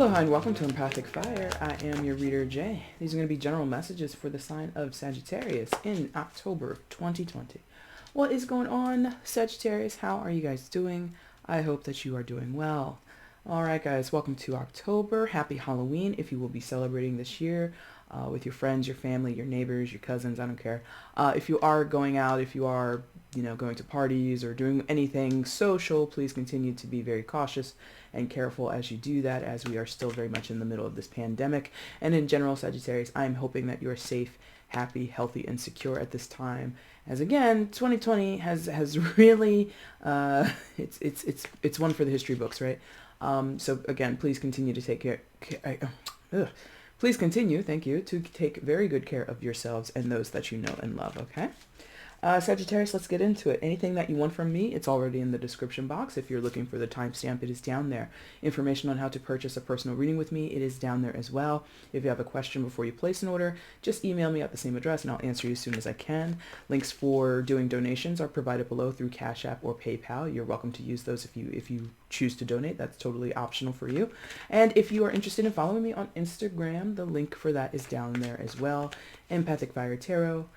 Aloha and welcome to Empathic Fire. I am your reader, Jay. These are going to be general messages for the sign of Sagittarius in October 2020. What is going on, Sagittarius? How are you guys doing? I hope that you are doing well. All right, guys, welcome to October. Happy Halloween if you will be celebrating this year with your friends, your family, your neighbors, your cousins. I don't care. If you are going out, if you are, going to parties or doing anything social, please continue to be very cautious and careful as you do that, as we are still very much in the middle of this pandemic. And in general, Sagittarius, I'm hoping that you are safe, happy, healthy, and secure at this time. As again, 2020 has really it's one for the history books, right? So again, please continue to take care. Please continue, thank you, to take very good care of yourselves and those that you know and love. Okay. Sagittarius, let's get into it. Anything that you want from me, it's already in the description box. If you're looking for the timestamp, it is down there. Information on how to purchase a personal reading with me, it is down there as well. If you have a question before you place an order, just email me at the same address and I'll answer you as soon as I can. Links for doing donations are provided below through Cash App or PayPal. You're welcome to use those if you choose to donate. That's totally optional for you. And if you are interested in following me on Instagram, the link for that is down there as well. EmpathicFire Tarot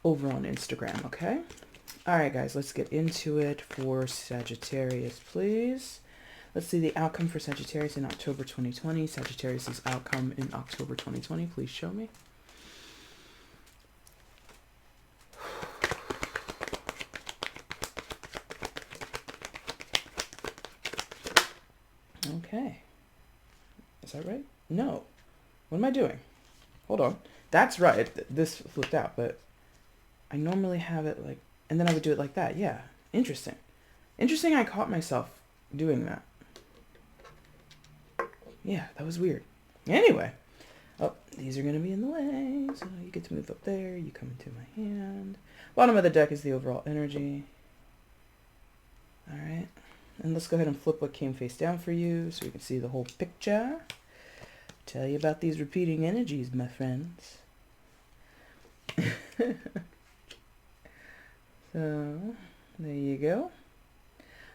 over on Instagram, okay? All right, guys, let's get into it for Sagittarius, please. Let's see the outcome for Sagittarius in October 2020. Sagittarius's outcome in October 2020, please show me. Okay. Is that right? No. What am I doing? Hold on. That's right. This flipped out, but I normally have it like, and then I would do it like that. Yeah. Interesting. Interesting I caught myself doing that. Yeah, that was weird. Anyway. Oh, these are going to be in the way. So you get to move up there. You come into my hand. Bottom of the deck is the overall energy. All right. And let's go ahead and flip what came face down for you so we can see the whole picture. Tell you about these repeating energies, my friends. So, there you go.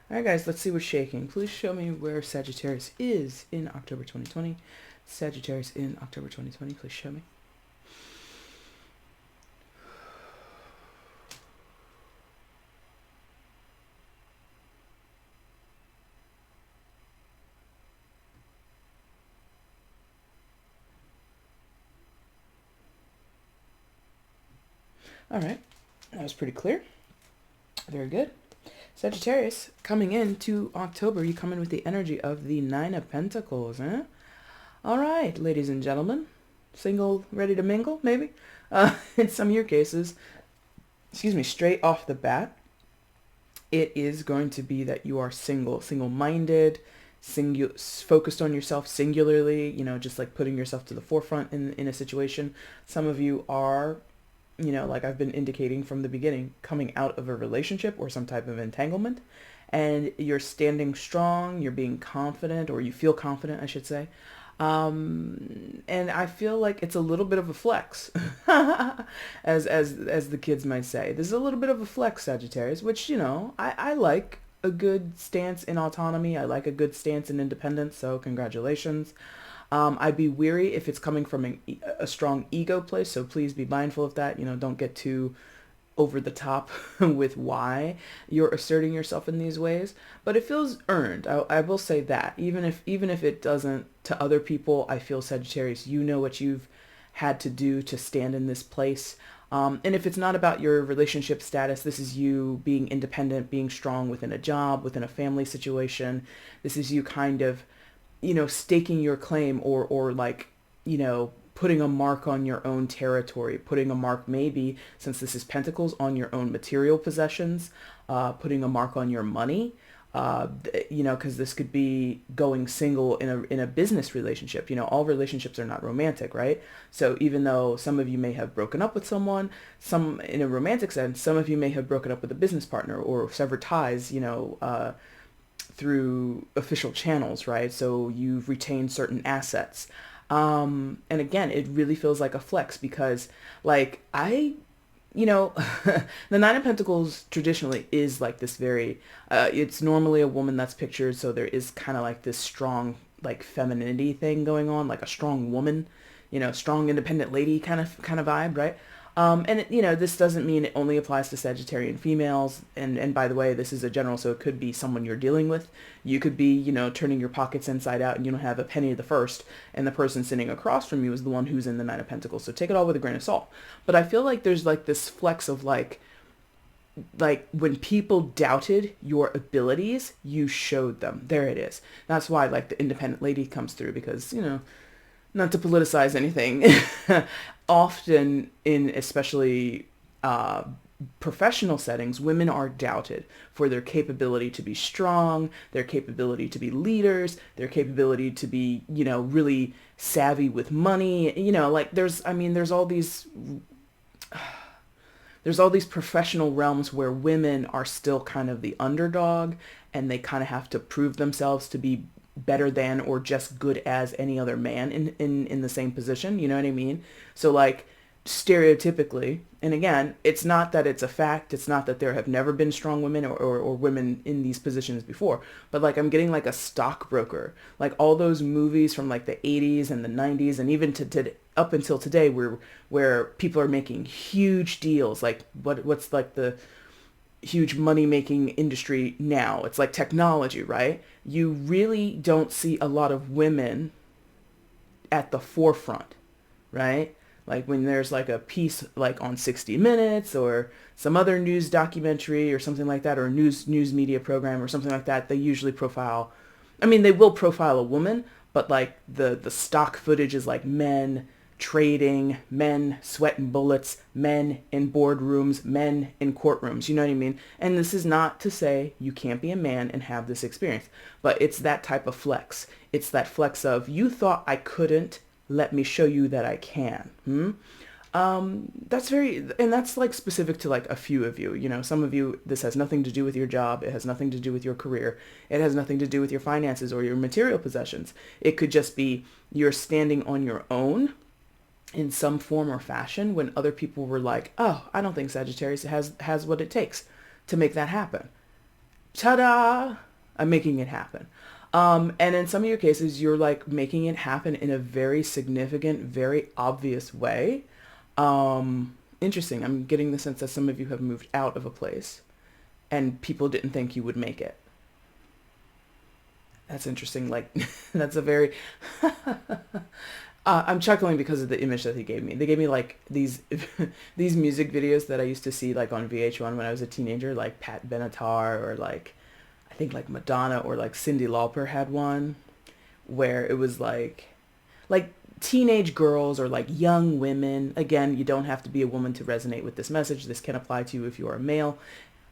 Alright guys, let's see what's shaking. Please show me where Sagittarius is in October 2020. Sagittarius in October 2020, please show me. Alright, that was pretty clear. Very good. Sagittarius, coming into October, you come in with the energy of the Nine of Pentacles, eh? All right, ladies and gentlemen. Single, ready to mingle, maybe? In some of your cases, straight off the bat, it is going to be that you are single-minded, focused on yourself singularly, just like putting yourself to the forefront in a situation. Some of you are, like I've been indicating from the beginning, coming out of a relationship or some type of entanglement, and you're standing strong, you're being confident, or you feel confident, I should say. And I feel like it's a little bit of a flex, as the kids might say. There's a little bit of a flex, Sagittarius, which, I like a good stance in autonomy. I like a good stance in independence, so congratulations. I'd be weary if it's coming from a strong ego place, so please be mindful of that. Don't get too over the top with why you're asserting yourself in these ways. But it feels earned. I will say that. Even if it doesn't to other people, I feel, Sagittarius, you know what you've had to do to stand in this place. And if it's not about your relationship status, this is you being independent, being strong within a job, within a family situation. This is you kind of staking your claim or like, putting a mark on your own territory, putting a mark maybe, since this is Pentacles, on your own material possessions, putting a mark on your money, because this could be going single in a business relationship. All relationships are not romantic, right? So even though some of you may have broken up with someone, some in a romantic sense, some of you may have broken up with a business partner or severed ties, through official channels, right? So you've retained certain assets. And again, it really feels like a flex because like the Nine of Pentacles traditionally is like this very, it's normally a woman that's pictured. So there is kind of like this strong like femininity thing going on, like a strong woman, strong independent lady kind of vibe, right? And this doesn't mean it only applies to Sagittarian females. And by the way, this is a general, so it could be someone you're dealing with. You could be, turning your pockets inside out and you don't have a penny of the first, and the person sitting across from you is the one who's in the Nine of Pentacles. So take it all with a grain of salt. But I feel like there's like this flex of like when people doubted your abilities, you showed them. There it is. That's why like the independent lady comes through, because, not to politicize anything, often in especially professional settings, women are doubted for their capability to be strong, their capability to be leaders, their capability to be, really savvy with money. Like there's all these professional realms where women are still kind of the underdog, and they kind of have to prove themselves to be better than or just good as any other man in the same position. You know what I mean? So like stereotypically, and again, it's not that it's a fact, it's not that there have never been strong women or women in these positions before, but like I'm getting like a stockbroker, like all those movies from like the 80s and the 90s and even to up until today where people are making huge deals, like what's like the huge money-making industry now. It's like technology, right? You really don't see a lot of women at the forefront, right? Like when there's like a piece like on 60 Minutes or some other news documentary or something like that, or a news media program or something like that, they usually profile, they will profile a woman, but like the stock footage is like men trading, men sweating bullets, men in boardrooms, men in courtrooms, you know what I mean? And this is not to say you can't be a man and have this experience, but it's that type of flex. It's that flex of, you thought I couldn't, let me show you that I can. That's like specific to like a few of you. Some of you, this has nothing to do with your job. It has nothing to do with your career. It has nothing to do with your finances or your material possessions. It could just be you're standing on your own in some form or fashion when other people were like, oh, I don't think Sagittarius has what it takes to make that happen. Ta-da! I'm making it happen. And in some of your cases, you're like making it happen in a very significant, very obvious way. Interesting. I'm getting the sense that some of you have moved out of a place and people didn't think you would make it. That's interesting. Like, that's a very... I'm chuckling because of the image that he gave me. They gave me like these these music videos that I used to see like on VH1 when I was a teenager, like Pat Benatar or like I think like Madonna or like Cyndi Lauper had one where it was like teenage girls or like young women. Again, you don't have to be a woman to resonate with this message. This can apply to you if you're a male.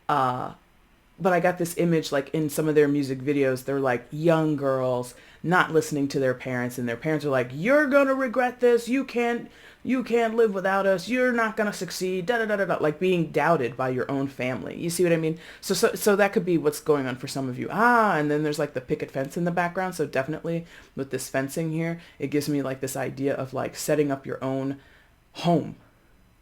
But I got this image like in some of their music videos, they're like young girls not listening to their parents, and their parents are like, you're going to regret this. You can't live without us. You're not going to succeed. Da, da, da, da, da, like being doubted by your own family. You see what I mean? So that could be what's going on for some of you. And then there's like the picket fence in the background. So definitely with this fencing here, it gives me like this idea of like setting up your own home,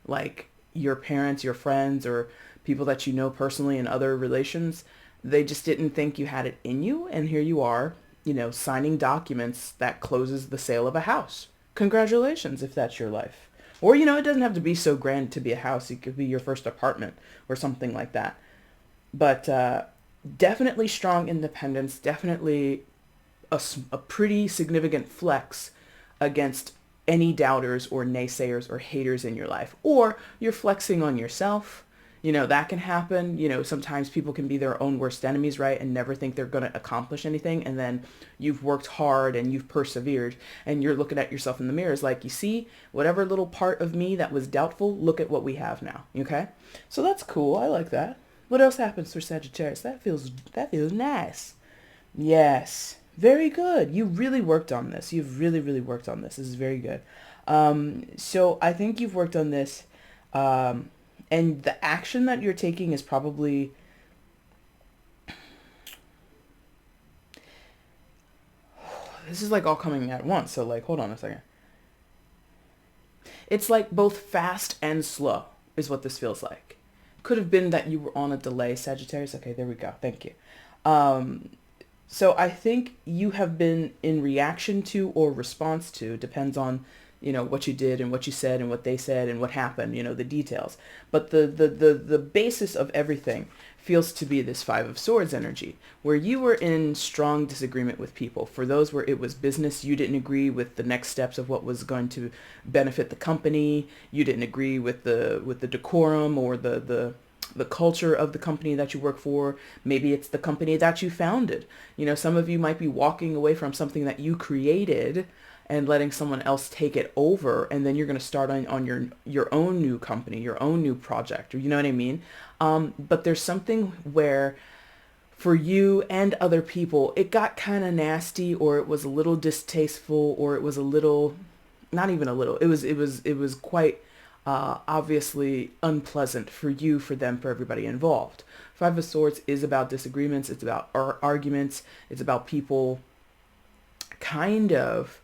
like your parents, your friends, or people that you know personally in other relations, they just didn't think you had it in you. And here you are, signing documents that closes the sale of a house. Congratulations if that's your life. Or, it doesn't have to be so grand to be a house. It could be your first apartment or something like that. But definitely strong independence, definitely a pretty significant flex against any doubters or naysayers or haters in your life. Or you're flexing on yourself. That can happen. Sometimes people can be their own worst enemies, right? And never think they're going to accomplish anything. And then you've worked hard and you've persevered and you're looking at yourself in the mirror. It's like, you see, whatever little part of me that was doubtful, look at what we have now. Okay. So that's cool. I like that. What else happens for Sagittarius? That feels nice. Yes. Very good. You really worked on this. You've really, really worked on this. This is very good. So I think you've worked on this, and the action that you're taking is probably, this is like all coming at once. So like, hold on a second. It's like both fast and slow is what this feels like. Could have been that you were on a delay, Sagittarius. Okay, there we go. Thank you. So I think you have been in reaction to or response to, depends on, what you did and what you said and what they said and what happened, the details. But the basis of everything feels to be this Five of Swords energy, where you were in strong disagreement with people. For those where it was business, you didn't agree with the next steps of what was going to benefit the company. You didn't agree with the decorum or the culture of the company that you work for. Maybe it's the company that you founded. Some of you might be walking away from something that you created and letting someone else take it over, and then you're going to start on your own new company, your own new project, or you know what I mean? But there's something where for you and other people, it got kind of nasty, or it was a little distasteful, or it was a little, not even a little, it was quite obviously unpleasant for you, for them, for everybody involved. Five of Swords is about disagreements. It's about arguments. It's about people kind of,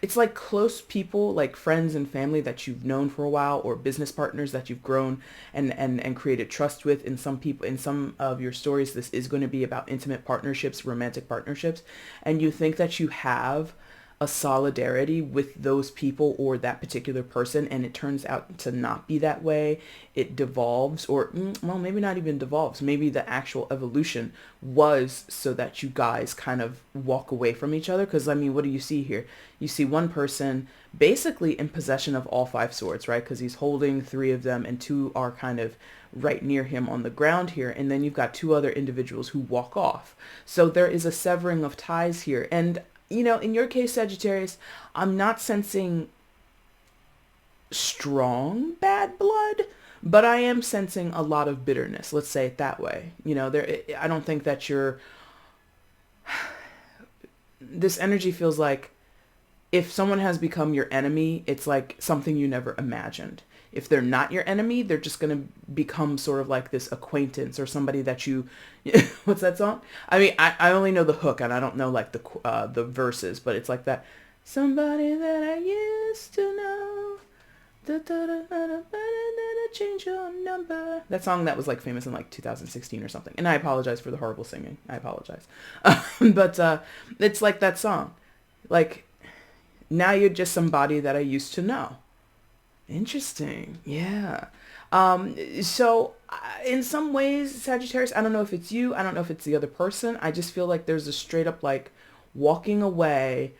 it's like close people, like friends and family that you've known for a while, or business partners that you've grown and created trust with. In some people, in some of your stories, this is going to be about intimate partnerships, romantic partnerships, and you think that you have a solidarity with those people or that particular person, and it turns out to not be that way. It devolves, or well, maybe not even devolves. Maybe the actual evolution was so that you guys kind of walk away from each other. Because I mean, what do you see here? You see one person basically in possession of all five swords, right? Because he's holding three of them and two are kind of right near him on the ground here. And then you've got two other individuals who walk off. So there is a severing of ties here. And in your case, Sagittarius, I'm not sensing strong bad blood, but I am sensing a lot of bitterness. Let's say it that way. I don't think that this energy feels like if someone has become your enemy, it's like something you never imagined. If they're not your enemy, they're just going to become sort of like this acquaintance or somebody that you, what's that song? I mean, I only know the hook and I don't know like the verses, but it's like that. Somebody that I used to know. Change your number. That song that was like famous in like 2016 or something. And I apologize for the horrible singing. I apologize. But it's like that song. Like, now you're just somebody that I used to know. Interesting. Yeah. So in some ways, Sagittarius, I don't know if it's you. I don't know if it's the other person. I just feel like there's a straight up like walking away.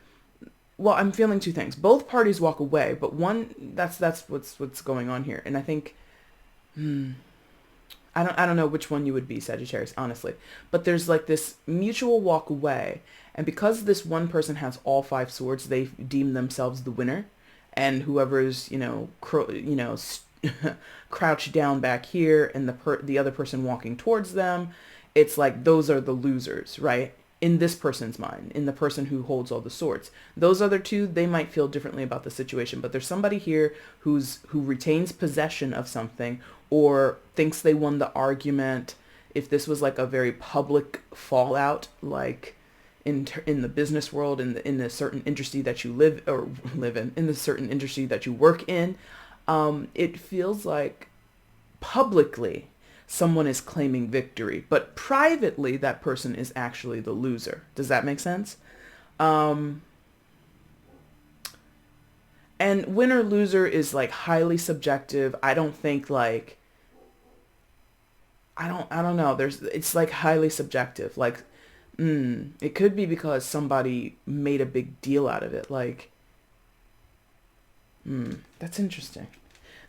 Well, I'm feeling two things. Both parties walk away, but one, that's what's going on here. And I think, I don't know which one you would be, Sagittarius, honestly. But there's like this mutual walk away. And because this one person has all five swords, they deem themselves the winner. And whoever's, crouched down back here and the other person walking towards them, it's like those are the losers, right? In this person's mind, in the person who holds all the swords. Those other two, they might feel differently about the situation, but there's somebody here who retains possession of something or thinks they won the argument. If this was like a very public fallout, like in the business world, in the certain industry that you live in the certain industry that you work in, it feels like publicly someone is claiming victory, but privately that person is actually the loser. Does that make sense? And winner loser is like highly subjective. I don't think like, I don't know. It's like highly subjective. Like, it could be because somebody made a big deal out of it. Like, that's interesting.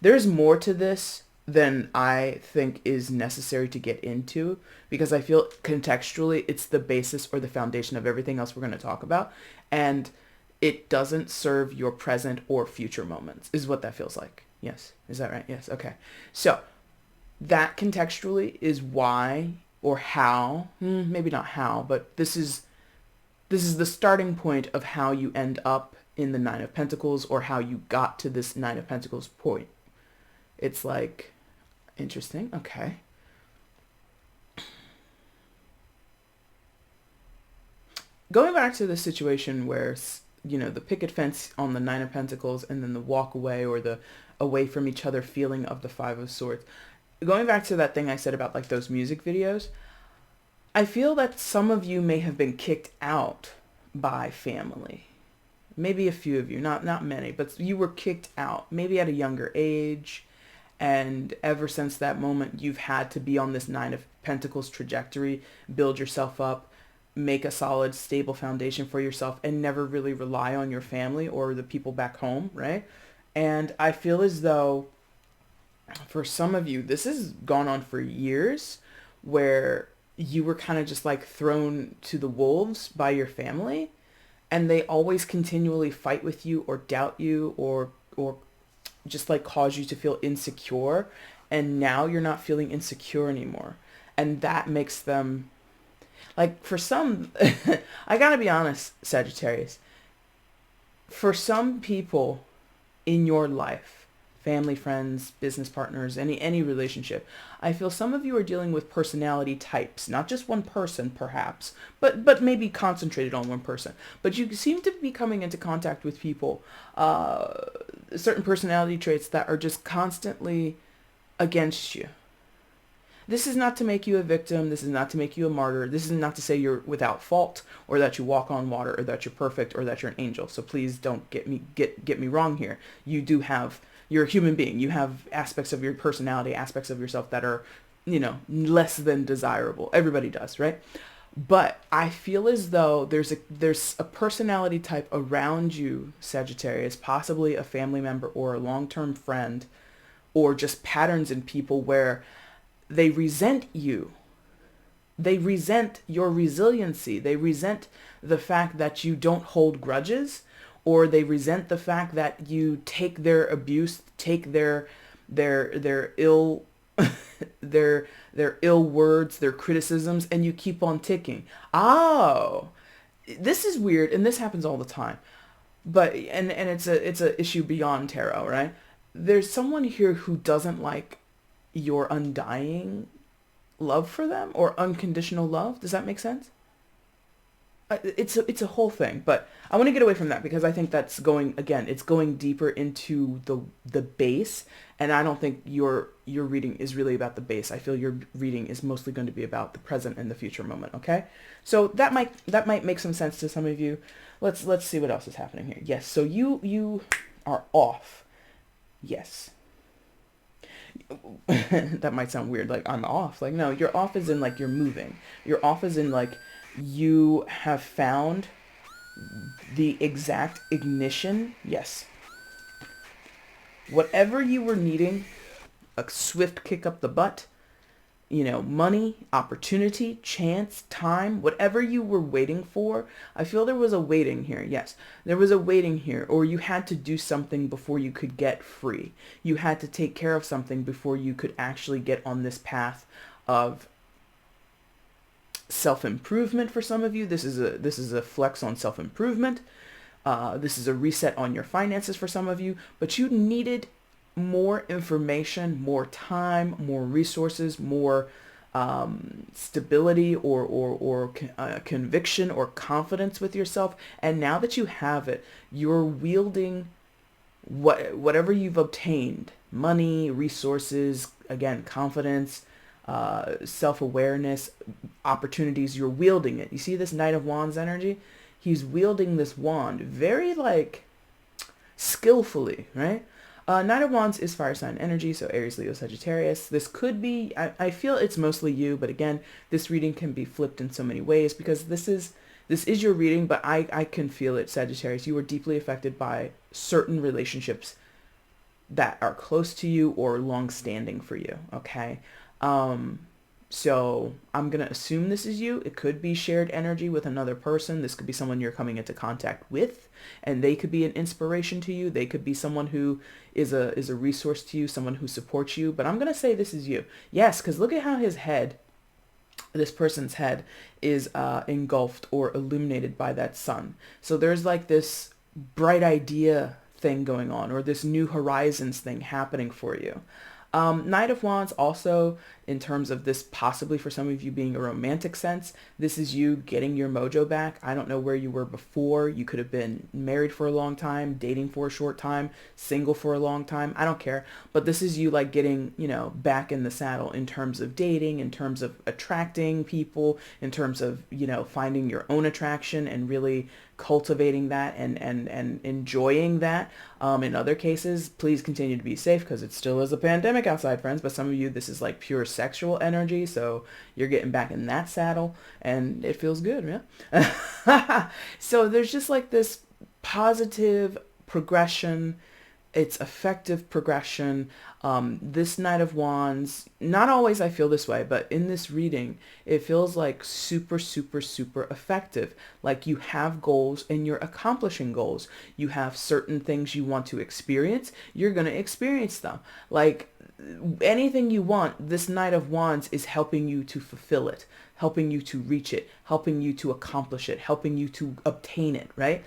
There's more to this than I think is necessary to get into, because I feel contextually it's the basis or the foundation of everything else we're going to talk about. And it doesn't serve your present or future moments, is what that feels like. Yes. Is that right? Yes. Okay. So that contextually is why or how, maybe not how, but this is the starting point of how you end up in the Nine of Pentacles, or how you got to this Nine of Pentacles point. It's like, interesting. Okay. Going back to the situation where, the picket fence on the Nine of Pentacles and then the walk away or the away from each other feeling of the Five of Swords. Going back to that thing I said about like those music videos, I feel that some of you may have been kicked out by family. Maybe a few of you, not many, but you were kicked out, maybe at a younger age. And ever since that moment, you've had to be on this Nine of Pentacles trajectory, build yourself up, make a solid, stable foundation for yourself, and never really rely on your family or the people back home, right? And I feel as though for some of you, this has gone on for years, where you were kind of just like thrown to the wolves by your family, and they always continually fight with you or doubt you or just like cause you to feel insecure. And now you're not feeling insecure anymore. And that makes them like, for some, I gotta be honest, Sagittarius, for some people in your life, family, friends, business partners, any relationship, I feel some of you are dealing with personality types, not just one person perhaps, but maybe concentrated on one person. But you seem to be coming into contact with people, certain personality traits that are just constantly against you. This is not to make you a victim. This is not to make you a martyr. This is not to say you're without fault or that you walk on water or that you're perfect or that you're an angel. So please don't get me wrong here. You're a human being. You have aspects of your personality, aspects of yourself that are, less than desirable. Everybody does, right? But I feel as though there's a personality type around you, Sagittarius, possibly a family member or a long-term friend, or just patterns in people where they resent you. They resent your resiliency. They resent the fact that you don't hold grudges, or they resent the fact that you take their abuse, take their ill their ill words, their criticisms, and you keep on ticking. Oh, this is weird, and this happens all the time. But and it's a issue beyond tarot, right? There's someone here who doesn't like your undying love for them or unconditional love. Does that make sense? It's a whole thing, but I want to get away from that because I think that's it's going deeper into the base, and I don't think your reading is really about the base. I feel your reading is mostly going to be about the present and the future moment, okay? So that might make some sense to some of you. Let's see what else is happening here. Yes, so you are off. Yes. That might sound weird, like I'm off. Like, no, you're off as in like you're moving. You're off as in like you have found the exact ignition. Yes. Whatever you were needing, a swift kick up the butt, money, opportunity, chance, time, whatever you were waiting for. I feel there was a waiting here. Yes, there was a waiting here, or you had to do something before you could get free. You had to take care of something before you could actually get on this path of self-improvement. For some of you, this is a flex on self-improvement. This is a reset on your finances for some of you, but you needed more information, more time, more resources, more stability or conviction or confidence with yourself. And now that you have it, you're wielding whatever you've obtained, money, resources, again, confidence, self-awareness, opportunities. You're wielding it. You see this Knight of Wands energy? He's wielding this wand very like skillfully, right? Knight of Wands is fire sign energy, so Aries, Leo, Sagittarius. This could be, I feel it's mostly you, but again, this reading can be flipped in so many ways because this is your reading, but I can feel it, Sagittarius. You were deeply affected by certain relationships that are close to you or long-standing for you, okay? So I'm going to assume this is you. It could be shared energy with another person. This could be someone you're coming into contact with, and they could be an inspiration to you. They could be someone who is a resource to you, someone who supports you. But I'm going to say this is you. Yes, because look at how this person's head is engulfed or illuminated by that sun. So there's like this bright idea thing going on, or this new horizons thing happening for you. Knight of Wands also, in terms of this possibly for some of you being a romantic sense, this is you getting your mojo back. I don't know where you were before. You could have been married for a long time, dating for a short time, single for a long time. I don't care. But this is you like getting, back in the saddle in terms of dating, in terms of attracting people, in terms of, finding your own attraction and really cultivating that and enjoying that. In other cases, please continue to be safe because it still is a pandemic outside, friends. But some of you, this is like pure sexual energy. So you're getting back in that saddle and it feels good, yeah? So there's just like this positive progression. It's effective progression. This Knight of Wands, not always I feel this way, but in this reading, it feels like super, super, super effective. Like you have goals and you're accomplishing goals. You have certain things you want to experience. You're going to experience them. Like anything you want, this Knight of Wands is helping you to fulfill it, helping you to reach it, helping you to accomplish it, helping you to obtain it, right?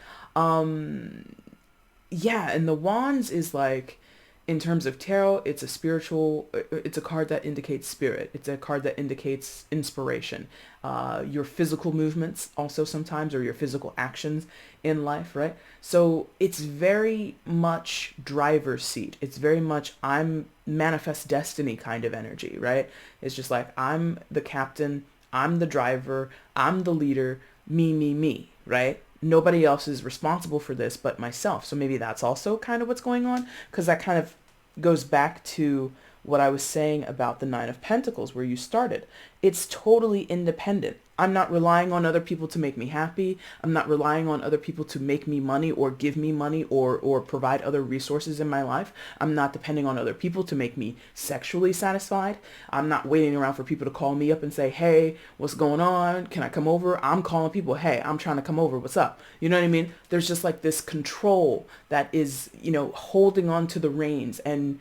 Yeah, and the Wands is like, in terms of tarot, it's it's a card that indicates spirit. It's a card that indicates inspiration. Your physical movements also sometimes, or your physical actions in life, right? So it's very much driver's seat. It's very much I'm manifest destiny kind of energy, right? It's just like I'm the captain, I'm the driver, I'm the leader, me, right? Nobody else is responsible for this but myself. So maybe that's also kind of what's going on, because that kind of goes back to what I was saying about the Nine of Pentacles where you started. It's totally independent. I'm not relying on other people to make me happy. I'm not relying on other people to make me money or give me money or provide other resources in my life. I'm not depending on other people to make me sexually satisfied. I'm not waiting around for people to call me up and say, hey, what's going on? Can I come over? I'm calling people, hey, I'm trying to come over. What's up? You know what I mean? There's just like this control that is, holding on to the reins, and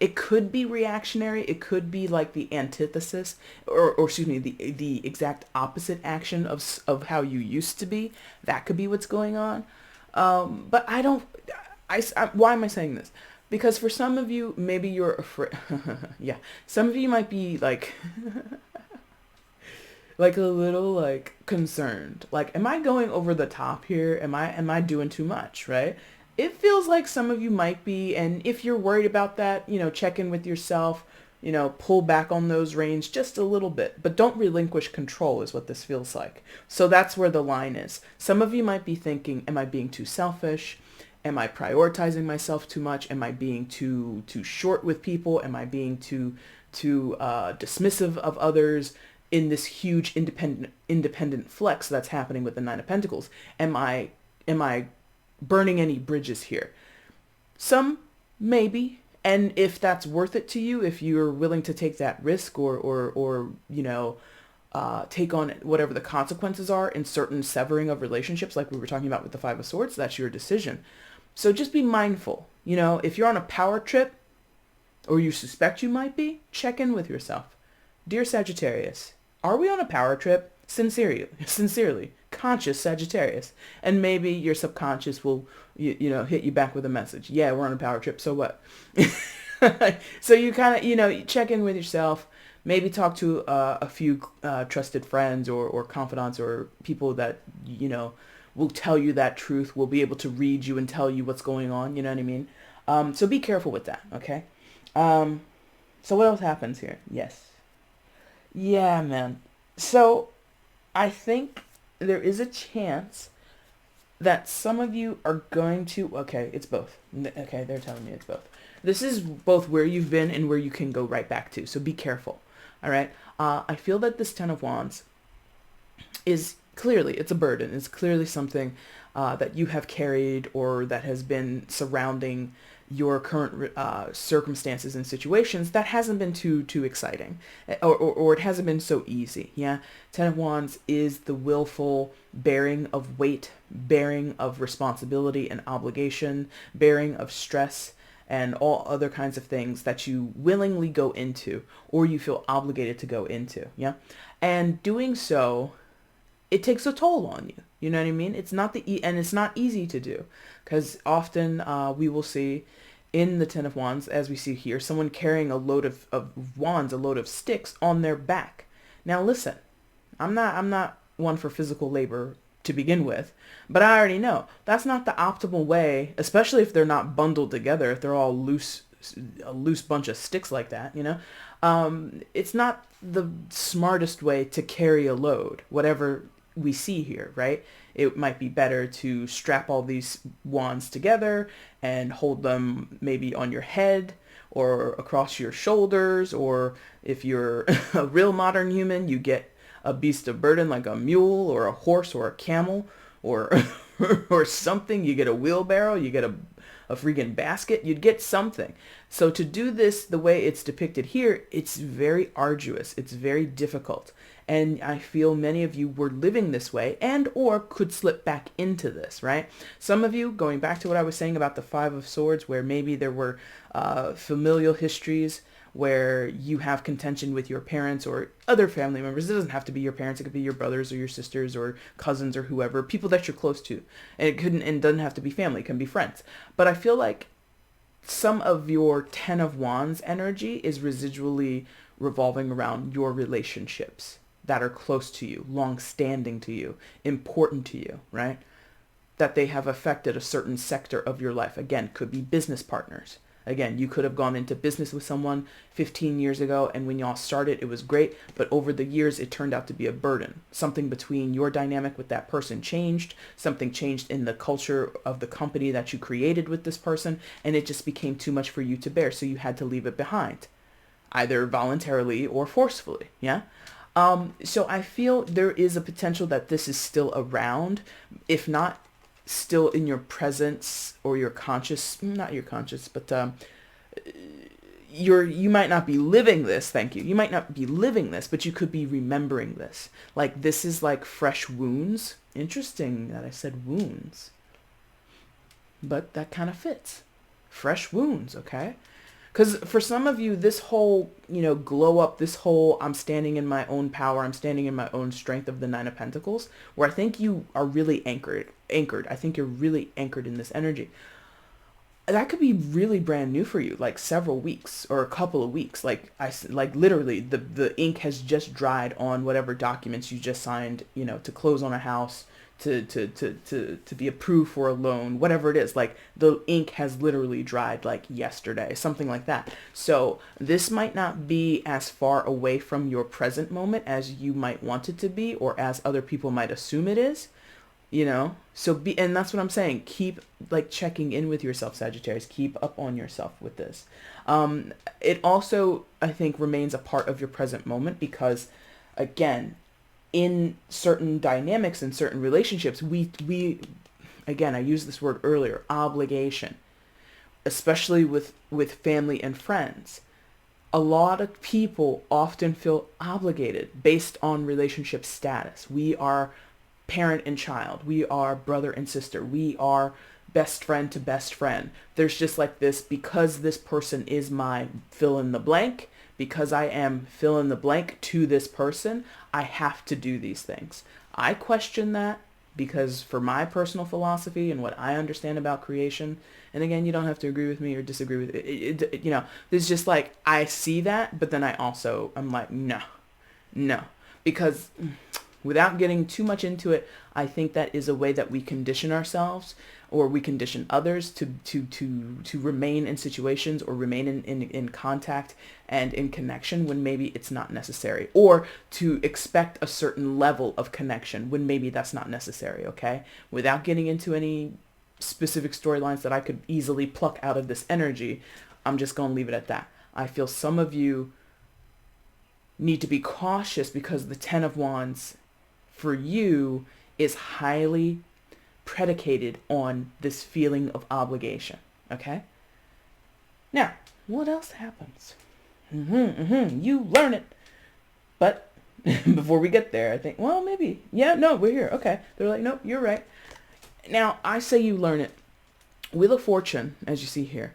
it could be reactionary. It could be like the antithesis, or excuse me, the exact opposite action of how you used to be. That could be what's going on. But I don't. Why am I saying this? Because for some of you, maybe you're afraid. Yeah, some of you might be like, like a little like concerned. Like, am I going over the top here? Am I doing too much? Right? It feels like some of you might be, and if you're worried about that, check in with yourself, pull back on those reins just a little bit, but don't relinquish control is what this feels like. So that's where the line is. Some of you might be thinking, am I being too selfish? Am I prioritizing myself too much? Am I being too short with people? Am I being too dismissive of others in this huge independent flex that's happening with the Nine of Pentacles? Am I burning any bridges here? Some, maybe. And if that's worth it to you, if you're willing to take that risk or take on whatever the consequences are in certain severing of relationships, like we were talking about with the Five of Swords, that's your decision. So just be mindful. If you're on a power trip, or you suspect you might be, check in with yourself. Dear Sagittarius, are we on a power trip? Sincerely, conscious Sagittarius. And maybe your subconscious will, hit you back with a message. Yeah, we're on a power trip. So what? So you kind of, check in with yourself. Maybe talk to a few trusted friends or confidants or people that, will tell you that truth, will be able to read you and tell you what's going on. You know what I mean? So be careful with that. Okay. So what else happens here? Yes. Yeah, man. So I think there is a chance that some of you are going to, okay, it's both. Okay, they're telling me it's both. This is both where you've been and where you can go right back to. So be careful. All right. I feel that this Ten of Wands is clearly, it's a burden. It's clearly something that you have carried or that has been surrounding your current circumstances and situations that hasn't been too exciting, or it hasn't been so easy. Yeah, Ten of Wands is the willful bearing of weight, bearing of responsibility and obligation, bearing of stress and all other kinds of things that you willingly go into or you feel obligated to go into. Yeah, and doing so, it takes a toll on you. You know what I mean? It's not and it's not easy to do, because often we will see in the Ten of Wands, as we see here, someone carrying a load of wands, a load of sticks on their back. Now listen, I'm not one for physical labor to begin with, but I already know that's not the optimal way, especially if they're not bundled together, if they're all loose, a loose bunch of sticks like that, it's not the smartest way to carry a load, whatever we see here, right? It might be better to strap all these wands together and hold them maybe on your head or across your shoulders, or if you're a real modern human, you get a beast of burden like a mule or a horse or a camel or or something. You get a wheelbarrow, you get a freaking basket, you'd get something. So to do this the way it's depicted here, it's very arduous, it's very difficult. And I feel many of you were living this way and or could slip back into this, right? Some of you, going back to what I was saying about the Five of Swords, where maybe there were familial histories where you have contention with your parents or other family members. It doesn't have to be your parents. It could be your brothers or your sisters or cousins or whoever, people that you're close to. And it doesn't have to be family. It can be friends. But I feel like some of your Ten of Wands energy is residually revolving around your relationships that are close to you, long-standing to you, important to you, right? That they have affected a certain sector of your life. Again, could be business partners. Again, you could have gone into business with someone 15 years ago, and when y'all started, it was great, but over the years, it turned out to be a burden. Something between your dynamic with that person changed, something changed in the culture of the company that you created with this person, and it just became too much for you to bear, so you had to leave it behind, either voluntarily or forcefully, yeah? So I feel there is a potential that this is still around, if not still in your presence or your conscious, not your conscious, but you might not be living this, thank you. You might not be living this, but you could be remembering this. Like this is like fresh wounds. Interesting that I said wounds. But that kind of fits. Fresh wounds, okay? Because for some of you, this whole, glow up, this whole I'm standing in my own power, I'm standing in my own strength of the Nine of Pentacles, where I think you are really anchored. I think you're really anchored in this energy. That could be really brand new for you, like several weeks or a couple of weeks. Like literally the ink has just dried on whatever documents you just signed, to close on a house, to be approved for a loan, whatever it is. Like the ink has literally dried like yesterday, something like that. So this might not be as far away from your present moment as you might want it to be, or as other people might assume it is, and that's what I'm saying. Keep like checking in with yourself, Sagittarius. Keep up on yourself with this. It also, I think, remains a part of your present moment because, again, in certain dynamics and certain relationships, we again, I used this word earlier, obligation, especially with family and friends. A lot of people often feel obligated based on relationship status. We are parent and child. We are brother and sister. We are best friend to best friend. There's just like this, because this person is my fill in the blank, because I am fill in the blank to this person, I have to do these things. I question that because for my personal philosophy and what I understand about creation, and again, you don't have to agree with me or disagree with it, there's just like, I see that, but then I'm like, no, because without getting too much into it, I think that is a way that we condition ourselves, or we condition others to remain in situations or remain in contact and in connection when maybe it's not necessary, or to expect a certain level of connection when maybe that's not necessary, okay? Without getting into any specific storylines that I could easily pluck out of this energy, I'm just going to leave it at that. I feel some of you need to be cautious because the Ten of Wands for you is highly predicated on this feeling of obligation, okay? Now, what else happens? You learn it. But before we get there, I think, well, maybe. Yeah, no, we're here. Okay. They're like, nope, you're right. Now, I say you learn it. Wheel of Fortune, as you see here,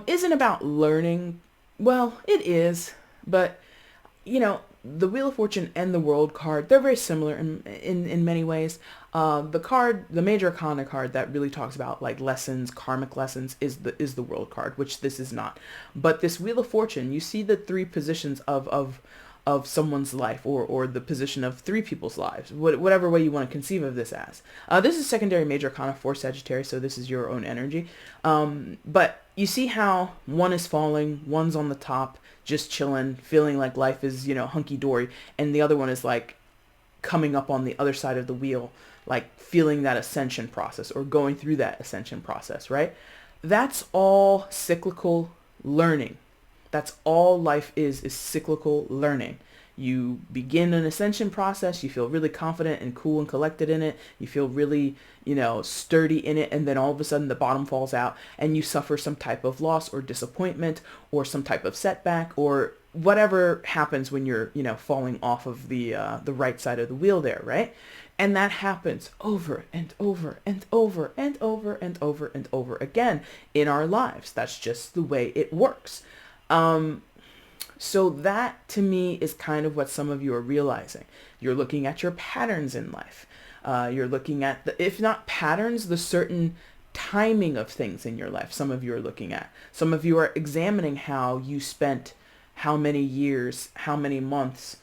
isn't about learning. Well, it is, but the Wheel of Fortune and the World card, they're very similar in many ways. The major arcana card that really talks about like lessons, karmic lessons, is the World card, which this is not. But this Wheel of Fortune, you see the three positions of someone's life, or the position of three people's lives, whatever way you want to conceive of this as. This is secondary major arcana for Sagittarius, so this is your own energy. But you see how one is falling, one's on the top, just chilling, feeling like life is, hunky-dory, and the other one is like coming up on the other side of the wheel, like feeling that ascension process or going through that ascension process, right? That's all cyclical learning. That's all life is cyclical learning. You begin an ascension process, you feel really confident and cool and collected in it, you feel really, sturdy in it, and then all of a sudden the bottom falls out and you suffer some type of loss or disappointment or some type of setback or whatever happens when you're, falling off of the right side of the wheel there, right? And that happens over and over and over and over and over and over again in our lives. That's just the way it works. So that to me is kind of what some of you are realizing. You're looking at your patterns in life. You're looking at if not patterns, the certain timing of things in your life. Some of you are looking at. Some of you are examining how you spent how many years, how many months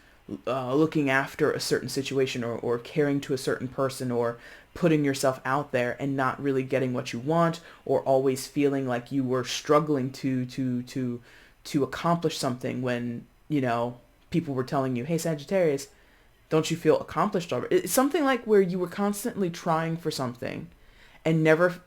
looking after a certain situation or caring to a certain person or putting yourself out there and not really getting what you want, or always feeling like you were struggling to accomplish something when, people were telling you, hey, Sagittarius, don't you feel accomplished already? It's something like where you were constantly trying for something and never,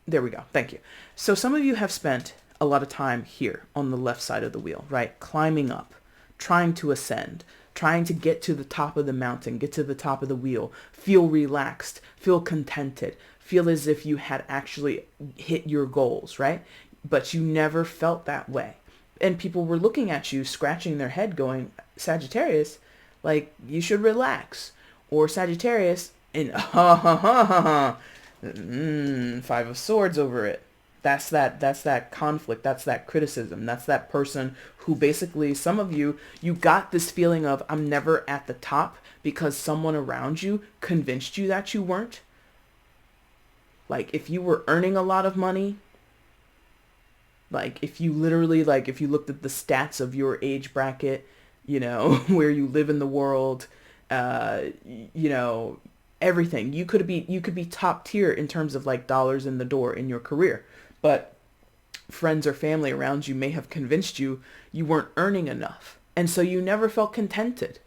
there we go. Thank you. So some of you have spent a lot of time here on the left side of the wheel, right? Climbing up, trying to ascend, trying to get to the top of the mountain, get to the top of the wheel, feel relaxed, feel contented, feel as if you had actually hit your goals, right? But you never felt that way. And people were looking at you, scratching their head going, Sagittarius, you should relax. Or Sagittarius, and Five of Swords over it. That's that conflict. That's that criticism. That's that person who basically, some of you got this feeling of, I'm never at the top because someone around you convinced you that you weren't. If you were earning a lot of money, if you literally, if you looked at the stats of your age bracket, where you live in the world, everything, you could be top tier in terms of dollars in the door in your career. But friends or family around you may have convinced you weren't earning enough. And so you never felt contented.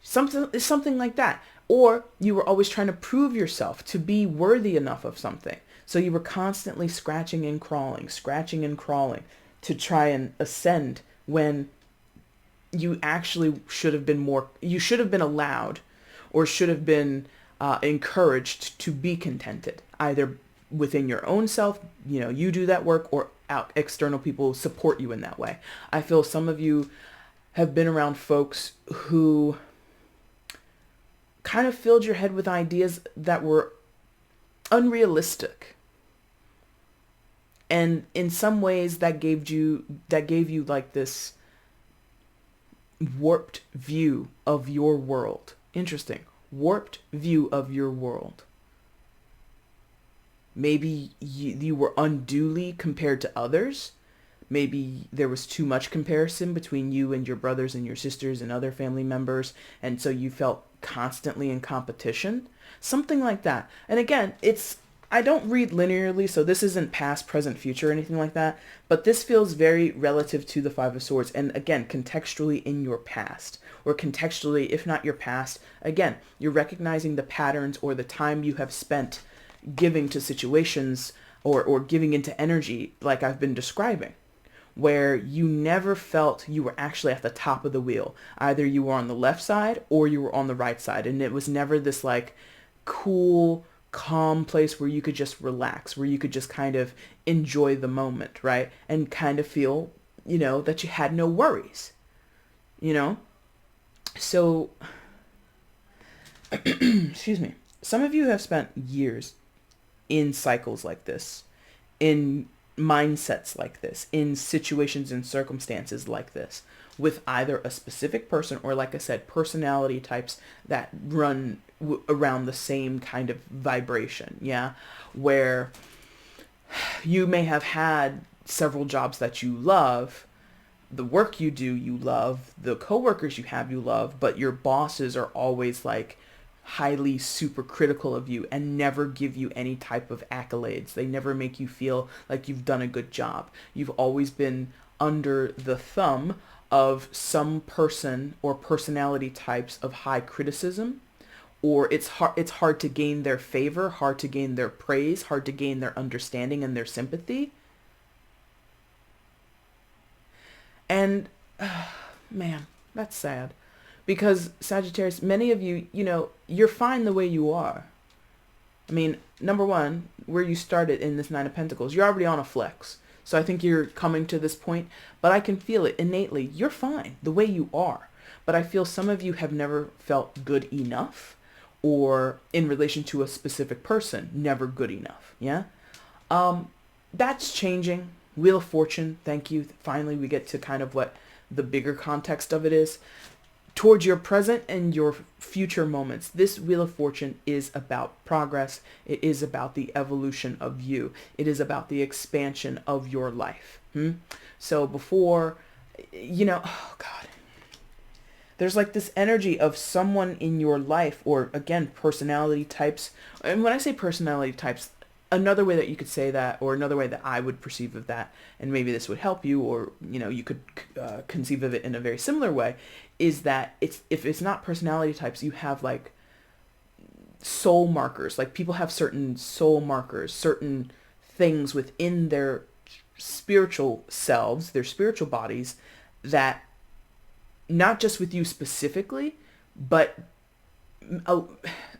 Something like that. Or you were always trying to prove yourself to be worthy enough of something. So you were constantly scratching and crawling to try and ascend when you actually should have been allowed or should have been encouraged to be contented, either within your own self, you do that work, or external people support you in that way. I feel some of you have been around folks who kind of filled your head with ideas that were unrealistic. And in some ways that gave you this warped view of your world. Interesting. Warped view of your world. Maybe you were unduly compared to others. Maybe there was too much comparison between you and your brothers and your sisters and other family members. And so you felt constantly in competition. Something like that. And again, I don't read linearly, so this isn't past, present, future, or anything like that. But this feels very relative to the Five of Swords. And again, contextually in your past. Or contextually, if not your past, again, you're recognizing the patterns or the time you have spent giving to situations or giving into energy like I've been describing, where you never felt you were actually at the top of the wheel. Either you were on the left side or you were on the right side. And it was never this cool, calm place where you could just relax, where you could just kind of enjoy the moment, right? And kind of feel, that you had no worries, So, excuse me. Some of you have spent years in cycles like this, in mindsets like this, in situations and circumstances like this, with either a specific person or, like I said, personality types that run around the same kind of vibration. Yeah. Where you may have had several jobs that you love, the work you do you love, the coworkers you have you love, but your bosses are always like highly super critical of you and never give you any type of accolades. They never make you feel like you've done a good job. You've always been under the thumb of some person or personality types of high criticism, or it's hard to gain their favor, hard to gain their praise, hard to gain their understanding and their sympathy. And man, that's sad. Because Sagittarius, many of you, you're fine the way you are. I mean, number one, where you started in this Nine of Pentacles, you're already on a flex. So I think you're coming to this point, but I can feel it innately. You're fine the way you are. But I feel some of you have never felt good enough, or in relation to a specific person, never good enough. Yeah. That's changing. Wheel of Fortune. Thank you. Finally, we get to kind of what the bigger context of it is. Towards your present and your future moments, this Wheel of Fortune is about progress. It is about the evolution of you. It is about the expansion of your life. So before, oh God, there's like this energy of someone in your life, or again, personality types. And when I say personality types, another way that you could say that, or another way that I would perceive of that, and maybe this would help you, or you could conceive of it in a very similar way, is that if it's not personality types, you have like soul markers. Like people have certain soul markers, certain things within their spiritual selves, their spiritual bodies, that not just with you specifically, but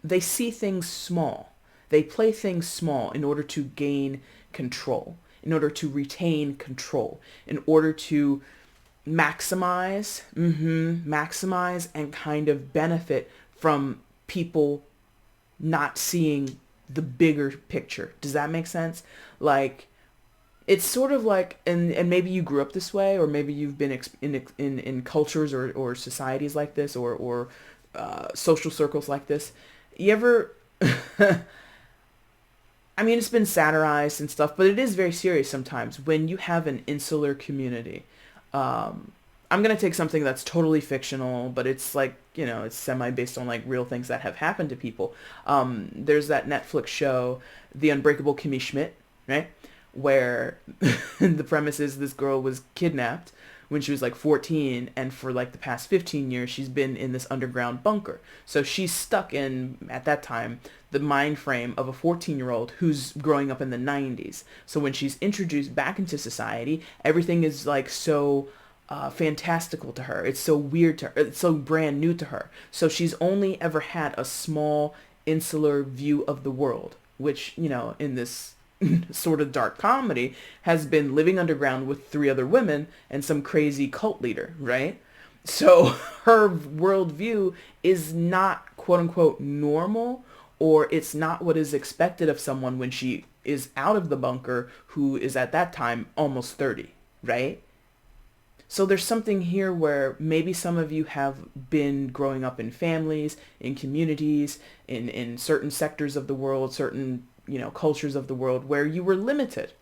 they see things small. They play things small in order to gain control, in order to retain control, in order to maximize and kind of benefit from people not seeing the bigger picture. Does that make sense? Like, it's sort of like, and maybe you grew up this way, or maybe you've been in cultures or societies like this, or social circles like this. You ever... I mean, it's been satirized and stuff, but it is very serious sometimes when you have an insular community. I'm going to take something that's totally fictional, but it's like, it's semi-based on like real things that have happened to people. There's that Netflix show, The Unbreakable Kimmy Schmidt, right? Where the premise is this girl was kidnapped when she was like 14, and for like the past 15 years she's been in this underground bunker. So she's stuck in, at that time, the mind frame of a 14-year-old who's growing up in the 90s. So when she's introduced back into society, everything is like so fantastical to her. It's so weird to her. It's so brand new to her. So she's only ever had a small insular view of the world, which, in this sort of dark comedy, has been living underground with 3 other women and some crazy cult leader, right? So her worldview is not quote unquote normal, or it's not what is expected of someone when she is out of the bunker, who is at that time almost 30, right? So there's something here where maybe some of you have been growing up in families, in communities, in certain sectors of the world, certain cultures of the world, where you were limited.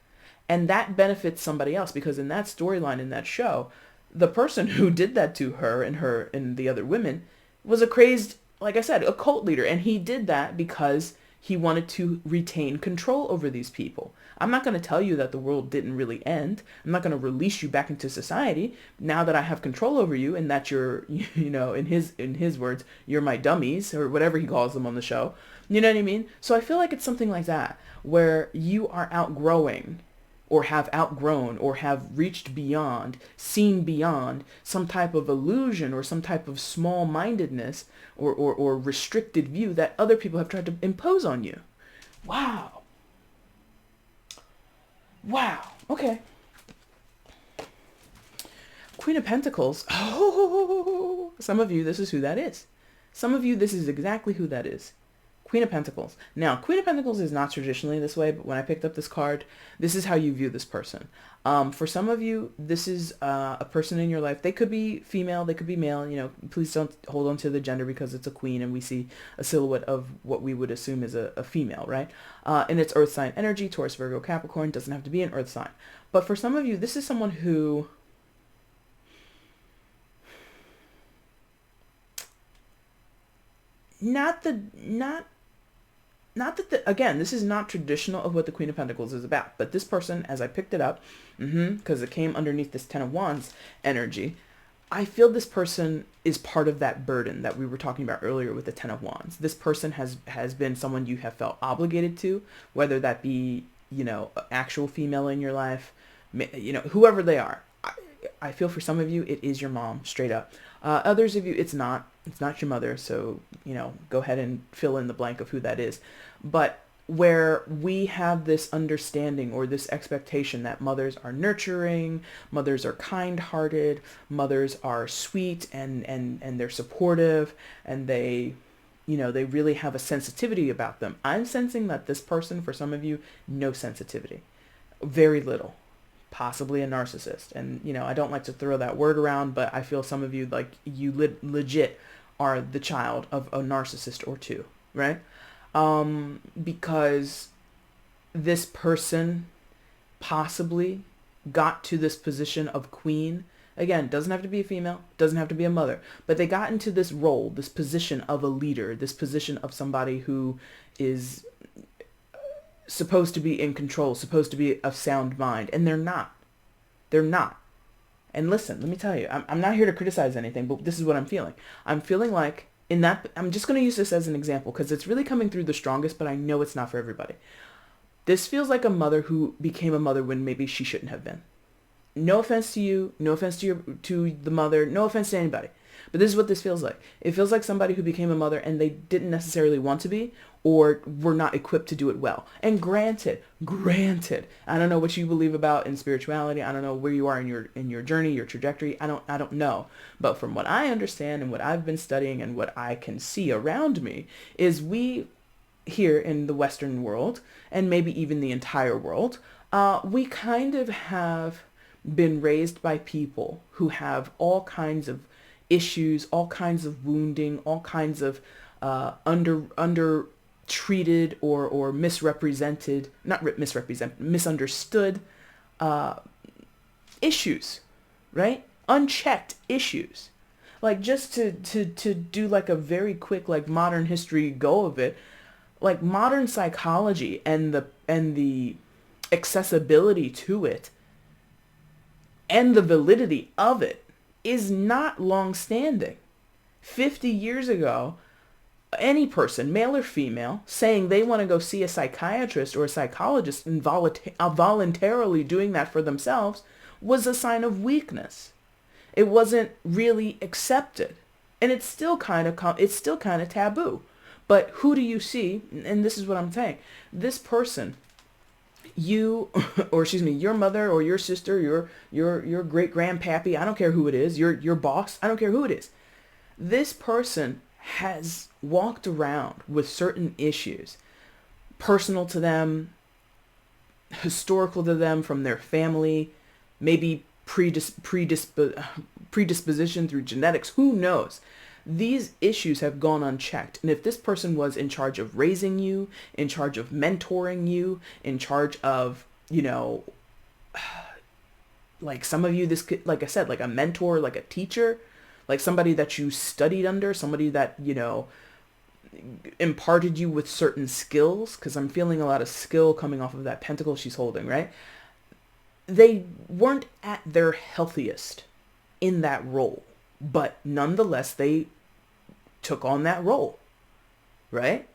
And that benefits somebody else, because in that storyline, in that show, the person who did that to her and the other women was a crazed, like I said, a cult leader. And he did that because he wanted to retain control over these people. I'm not going to tell you that the world didn't really end. I'm not going to release you back into society now that I have control over you, and that you're, in his words, you're my dummies, or whatever he calls them on the show. You know what I mean? So I feel like it's something like that, where you are outgrowing, or have outgrown, or have reached beyond, seen beyond some type of illusion, or some type of small-mindedness, or restricted view that other people have tried to impose on you. Wow. Okay. Queen of Pentacles. Oh, some of you, this is who that is. Some of you, this is exactly who that is. Queen of Pentacles. Now, Queen of Pentacles is not traditionally this way, but when I picked up this card, this is how you view this person. For some of you, this is a person in your life. They could be female, they could be male. You know, please don't hold on to the gender because it's a queen and we see a silhouette of what we would assume is a female, right? And it's earth sign energy, Taurus, Virgo, Capricorn, doesn't have to be an earth sign. But for some of you, this is someone who again, this is not traditional of what the Queen of Pentacles is about, but this person, as I picked it up, because it came underneath this Ten of Wands energy, I feel this person is part of that burden that we were talking about earlier with the Ten of Wands. This person has been someone you have felt obligated to, whether that be, you know, actual female in your life, you know, whoever they are. I feel for some of you, it is your mom, straight up. Others of you, it's not your mother. So, you know, go ahead and fill in the blank of who that is. But where we have this understanding or this expectation that mothers are nurturing, mothers are kind-hearted, mothers are sweet and they're supportive, and they, you know, they really have a sensitivity about them. I'm sensing that this person, for some of you, no sensitivity, very little. Possibly a narcissist. And, you know, I don't like to throw that word around, but I feel some of you, like, you legit are the child of a narcissist or two, right? Because this person possibly got to this position of queen. Again, doesn't have to be a female, doesn't have to be a mother, but they got into this role, this position of a leader, this position of somebody who is supposed to be in control, supposed to be of sound mind, and they're not. They're not. And listen, let me tell you, I'm not here to criticize anything, but this is what I'm feeling. I'm feeling like in that, I'm just going to use this as an example because it's really coming through the strongest, but I know it's not for everybody. This feels like a mother who became a mother when maybe she shouldn't have been. No offense to you, no offense to the mother, no offense to anybody. But this is what this feels like. It feels like somebody who became a mother and they didn't necessarily want to be, or were not equipped to do it well. And granted, I don't know what you believe about in spirituality. I don't know where you are in your journey, your trajectory. I don't know. But from what I understand and what I've been studying and what I can see around me is we here in the Western world, and maybe even the entire world, we kind of have been raised by people who have all kinds of issues, all kinds of wounding, all kinds of under treated or misrepresented, misunderstood issues, right? Unchecked issues. Like, just to do like a very quick like modern history go of it, like modern psychology and the accessibility to it and the validity of it is not long-standing. 50 years ago, any person, male or female, saying they want to go see a psychiatrist or a psychologist and voluntarily doing that for themselves was a sign of weakness. It wasn't really accepted. And it's still kind of taboo. But who do you see? And this is what I'm saying. This person, you, or excuse me, your mother or your sister, your great grandpappy, I don't care who it is, your boss, I don't care who it is. This person has walked around with certain issues, personal to them, historical to them from their family, maybe predisposition through genetics, who knows? These issues have gone unchecked. And if this person was in charge of raising you, in charge of mentoring you, in charge of, you know, like some of you, this could, like I said, like a mentor, like a teacher, like somebody that you studied under, somebody that, you know, imparted you with certain skills, because I'm feeling a lot of skill coming off of that pentacle she's holding, right? They weren't at their healthiest in that role, but nonetheless, they took on that role, right?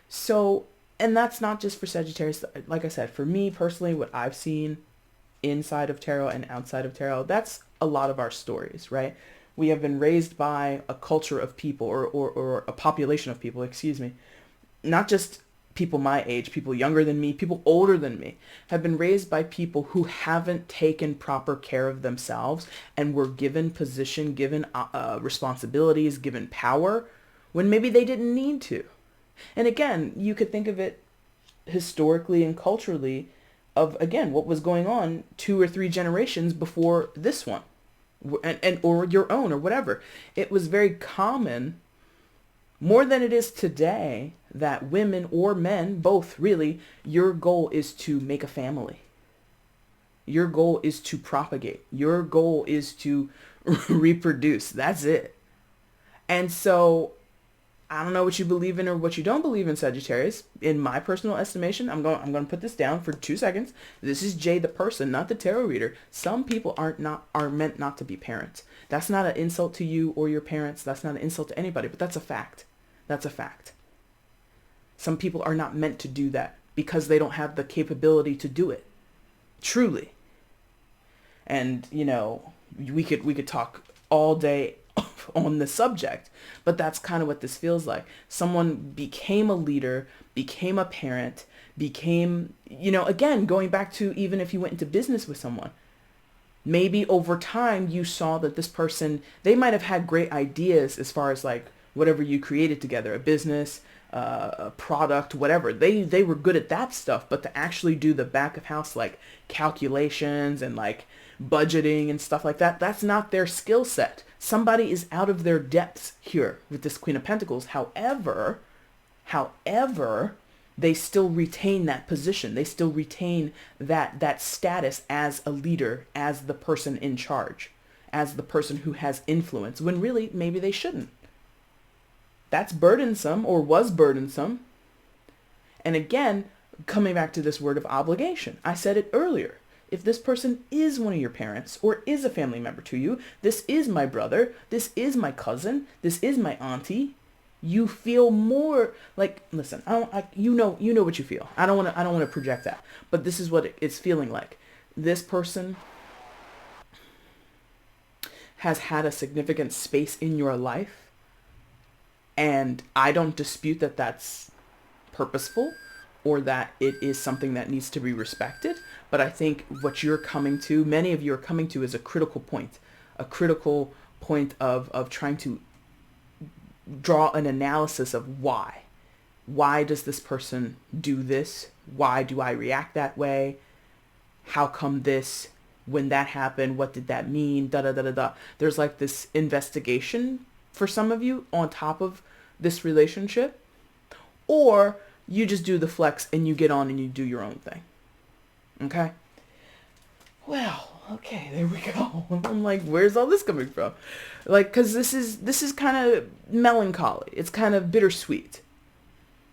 So, and that's not just for Sagittarius. Like I said, for me personally, what I've seen inside of tarot and outside of tarot, that's a lot of our stories, right? We have been raised by a culture of people or a population of people, excuse me, not just people my age, people younger than me, people older than me, have been raised by people who haven't taken proper care of themselves and were given position, given responsibilities, given power when maybe they didn't need to. And again, you could think of it historically and culturally of, again, what was going on 2 or 3 generations before this one, and or your own or whatever. It was very common, more than it is today, that women or men, both really, your goal is to make a family. Your goal is to propagate. Your goal is to reproduce. That's it. And so I don't know what you believe in or what you don't believe in, Sagittarius. In my personal estimation, I'm going to put this down for 2 seconds. This is Jay the person, not the tarot reader. Some people are meant not to be parents. That's not an insult to you or your parents. That's not an insult to anybody, but that's a fact. That's a fact. Some people are not meant to do that because they don't have the capability to do it. Truly. And, you know, we could talk all day on the subject, but that's kind of what this feels like. Someone became a leader, became a parent, became, you know, again, going back to even if you went into business with someone, maybe over time you saw that this person, they might have had great ideas as far as like whatever you created together, a business, a product, whatever. They were good at that stuff, but to actually do the back of house, like calculations and like budgeting and stuff like that, that's not their skill set. Somebody is out of their depths here with this Queen of Pentacles. However, they still retain that position. They still retain that status as a leader, as the person in charge, as the person who has influence, when really maybe they shouldn't. That's burdensome, or was burdensome. And again, coming back to this word of obligation, I said it earlier. If this person is one of your parents or is a family member to you, this is my brother, this is my cousin, this is my auntie, you feel more like, listen, you know what you feel. I don't want to project that, but this is what it's feeling like. This person has had a significant space in your life, and I don't dispute that that's purposeful or that it is something that needs to be respected. But I think what you're coming to, many of you are coming to, is a critical point of trying to draw an analysis of why. Why does this person do this? Why do I react that way? How come this? When that happened, what did that mean? Da da da da da. There's like this investigation for some of you on top of this relationship. Or you just do the flex and you get on and you do your own thing. Okay? Well, okay, there we go. I'm like, where's all this coming from? Like, because this is kind of melancholy. It's kind of bittersweet.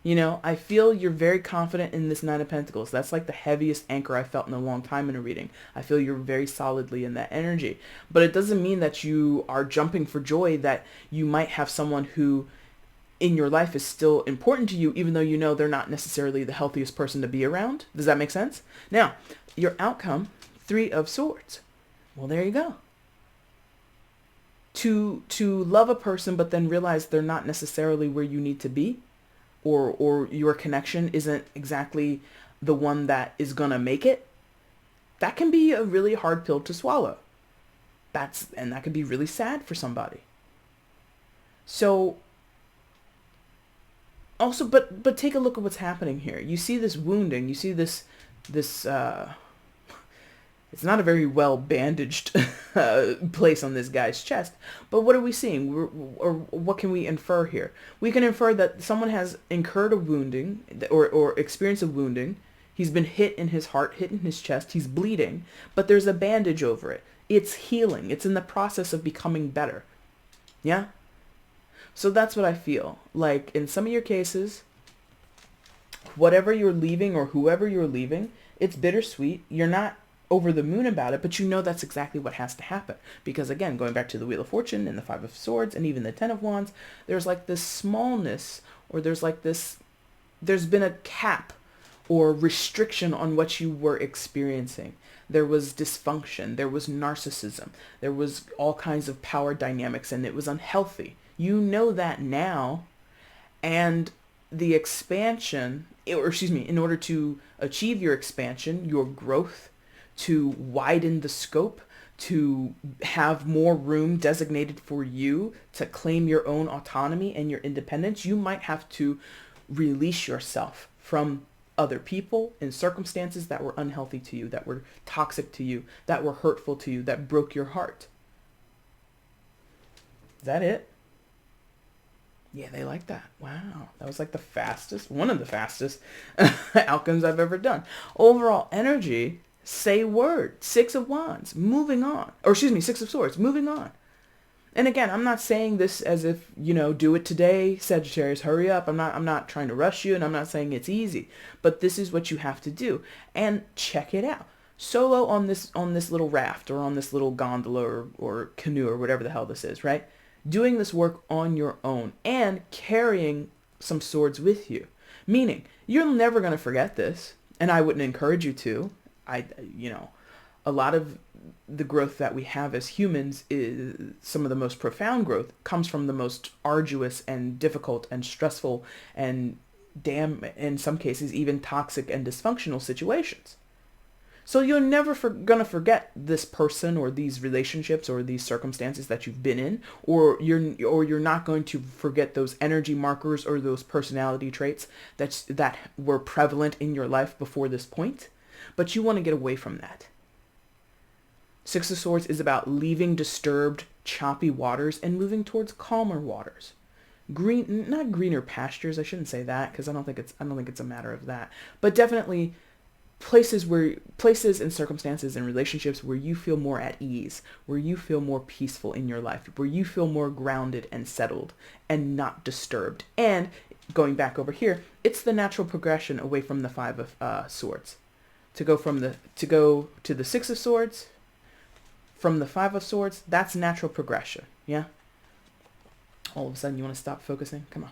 You know, I feel you're very confident in this Nine of Pentacles. That's like the heaviest anchor I felt in a long time in a reading. I feel you're very solidly in that energy. But it doesn't mean that you are jumping for joy that you might have someone who in your life is still important to you, even though you know they're not necessarily the healthiest person to be around. Does that make sense? Now, your outcome, 3 of Swords. Well, there you go. To love a person, but then realize they're not necessarily where you need to be, or your connection isn't exactly the one that is going to make it, that can be a really hard pill to swallow. And that can be really sad for somebody. So, also, but take a look at what's happening here. You see this wounding. You see this it's not a very well bandaged place on this guy's chest. But what are we seeing? Or what can we infer here? We can infer that someone has incurred a wounding or experienced a wounding. He's been hit in his heart, hit in his chest. He's bleeding, but there's a bandage over it. It's healing. It's in the process of becoming better. Yeah? So that's what I feel. Like in some of your cases, whatever you're leaving or whoever you're leaving, it's bittersweet. You're not over the moon about it, but you know that's exactly what has to happen. Because again, going back to the Wheel of Fortune and the 5 of Swords and even the 10 of Wands, there's like this smallness, or there's been a cap or restriction on what you were experiencing. There was dysfunction, there was narcissism, there was all kinds of power dynamics, and it was unhealthy. You know that now, and the expansion, in order to achieve your expansion, your growth, to widen the scope, to have more room designated for you to claim your own autonomy and your independence, you might have to release yourself from other people and circumstances that were unhealthy to you, that were toxic to you, that were hurtful to you, that broke your heart. Is that it? Yeah, they like that. Wow. That was like the fastest, one of the fastest outcomes I've ever done. Overall energy, say word, 6 of Wands, moving on. Or excuse me, 6 of Swords, moving on. And again, I'm not saying this as if, do it today, Sagittarius, hurry up. I'm not trying to rush you, and I'm not saying it's easy, but this is what you have to do. And check it out. Solo on this little raft, or on this little gondola, or canoe, or whatever the hell this is, right? Doing this work on your own and carrying some swords with you. Meaning, you're never going to forget this, and I wouldn't encourage you to. A lot of the growth that we have as humans, is some of the most profound growth comes from the most arduous and difficult and stressful and in some cases, even toxic and dysfunctional situations. So you're never gonna forget this person or these relationships or these circumstances that you've been in, or you're not going to forget those energy markers or those personality traits that were prevalent in your life before this point. But you want to get away from that. 6 of Swords is about leaving disturbed, choppy waters and moving towards calmer waters. Not greener pastures. I shouldn't say that, because I don't think it's a matter of that, but definitely places and circumstances and relationships where you feel more at ease, where you feel more peaceful in your life, where you feel more grounded and settled and not disturbed. And going back over here, it's the natural progression away from the 5 of Swords. To go to the 6 of Swords, from the 5 of Swords, that's natural progression. Yeah? All of a sudden you want to stop focusing? Come on.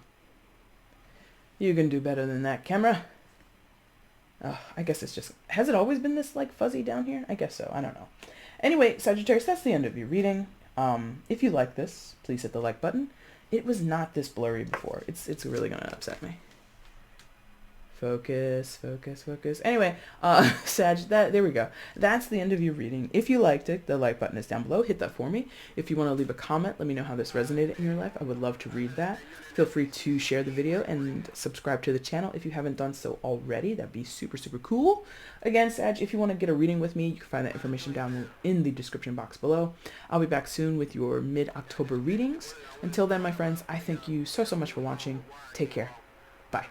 You can do better than that, camera. I guess it's just, has it always been this like fuzzy down here? I guess so. I don't know. Anyway, Sagittarius, that's the end of your reading. If you like this, please hit the like button. It was not this blurry before. It's really going to upset me. Focus. Anyway, Sag, there we go. That's the end of your reading. If you liked it, the like button is down below. Hit that for me. If you want to leave a comment, let me know how this resonated in your life. I would love to read that. Feel free to share the video and subscribe to the channel if you haven't done so already. That'd be super, super cool. Again, Sag, if you want to get a reading with me, you can find that information down in the description box below. I'll be back soon with your mid-October readings. Until then, my friends, I thank you so much for watching. Take care. Bye.